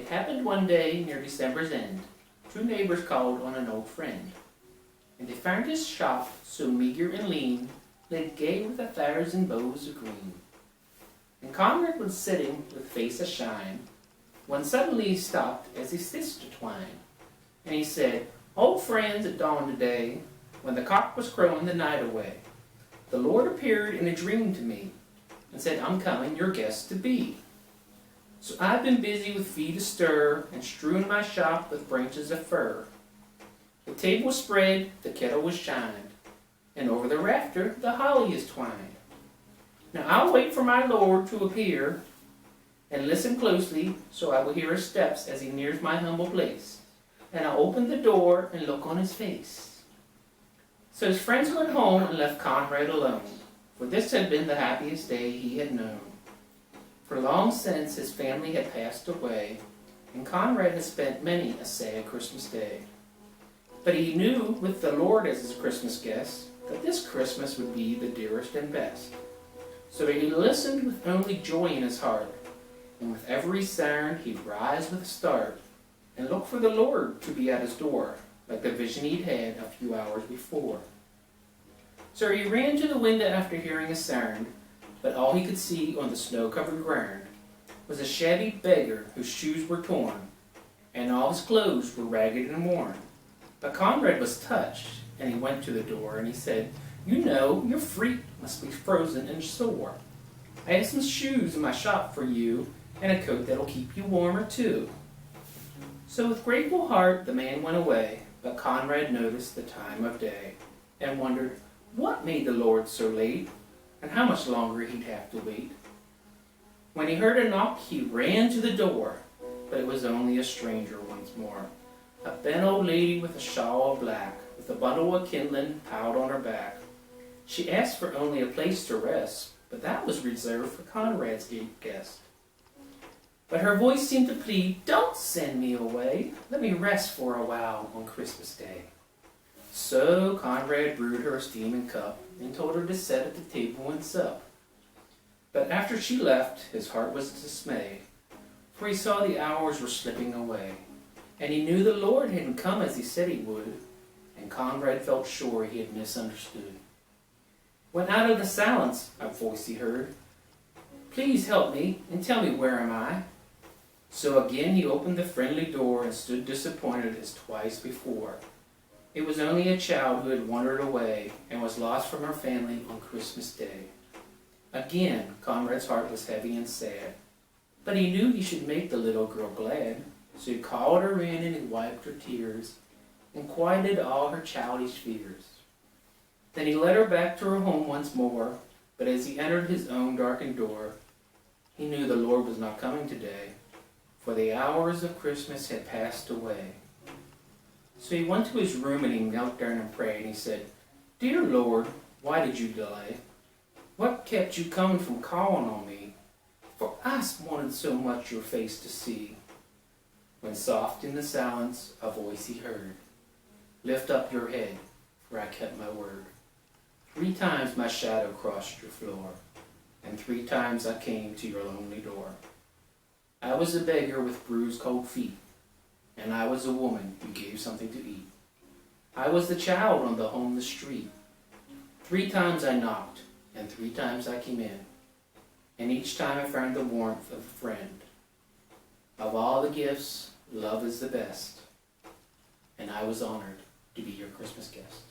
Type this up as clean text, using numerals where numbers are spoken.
happened one day near December's end. Two neighbors called on an old friend, and they found his shop so meager and lean, lit gay with 1,000 bows of green. And Conrad was sitting with face ashine, when suddenly he stopped as he stitched a twine. And he said, "Old friends, at dawn today, when the cock was crowing the night away, the Lord appeared in a dream to me, and said, 'I'm coming your guest to be.' So I've been busy with feet astir, and strewing my shop with branches of fir. The table was spread, the kettle was shined, and over the rafter the holly is twined. Now I'll wait for my Lord to appear, and listen closely, so I will hear his steps as he nears my humble place. And I'll open the door and look on his face." So his friends went home and left Conrad alone, for this had been the happiest day he had known. For long since his family had passed away, and Conrad had spent many a sad Christmas day. But he knew, with the Lord as his Christmas guest, that this Christmas would be the dearest and best. So he listened with only joy in his heart, and with every sound he'd rise with a start, and look for the Lord to be at his door, like the vision he'd had a few hours before. So he ran to the window after hearing a sound, but all he could see on the snow-covered ground was a shabby beggar whose shoes were torn, and all his clothes were ragged and worn. But Conrad was touched, and he went to the door, and he said, "You know, your feet must be frozen and sore. I have some shoes in my shop for you, and a coat that'll keep you warmer too." So with grateful heart the man went away, but Conrad noticed the time of day, and wondered what made the Lord so late, and how much longer he'd have to wait. When he heard a knock, he ran to the door, but it was only a stranger once more. A bent old lady with a shawl of black, with a bundle of kindling piled on her back. She asked for only a place to rest, but that was reserved for Conrad's guest. But her voice seemed to plead, "Don't send me away. Let me rest for a while on Christmas Day." So Conrad brewed her a steaming cup, and told her to sit at the table and sup. But after she left, his heart was dismayed, for he saw the hours were slipping away, and he knew the Lord hadn't come as he said he would, and Conrad felt sure he had misunderstood. When out of the silence a voice he heard, "Please help me and tell me where am I?" So again he opened the friendly door and stood disappointed as twice before. It was only a child who had wandered away and was lost from her family on Christmas Day. Again Conrad's heart was heavy and sad, but he knew he should make the little girl glad, so he called her in and he wiped her tears and quieted all her childish fears. Then he led her back to her home once more, but as he entered his own darkened door, he knew the Lord was not coming today, for the hours of Christmas had passed away. So he went to his room and he knelt down and prayed, and he said, "Dear Lord, why did you delay? What kept you coming from calling on me? For I wanted so much your face to see." When soft in the silence a voice he heard, "Lift up your head, for I kept my word. 3 times my shadow crossed your floor, and 3 times I came to your lonely door. I was a beggar with bruised cold feet, and I was a woman who gave something to eat. I was the child on the homeless street. 3 times I knocked, and 3 times I came in, and each time I found the warmth of a friend. Of all the gifts, love is the best, and I was honored to be your Christmas guest."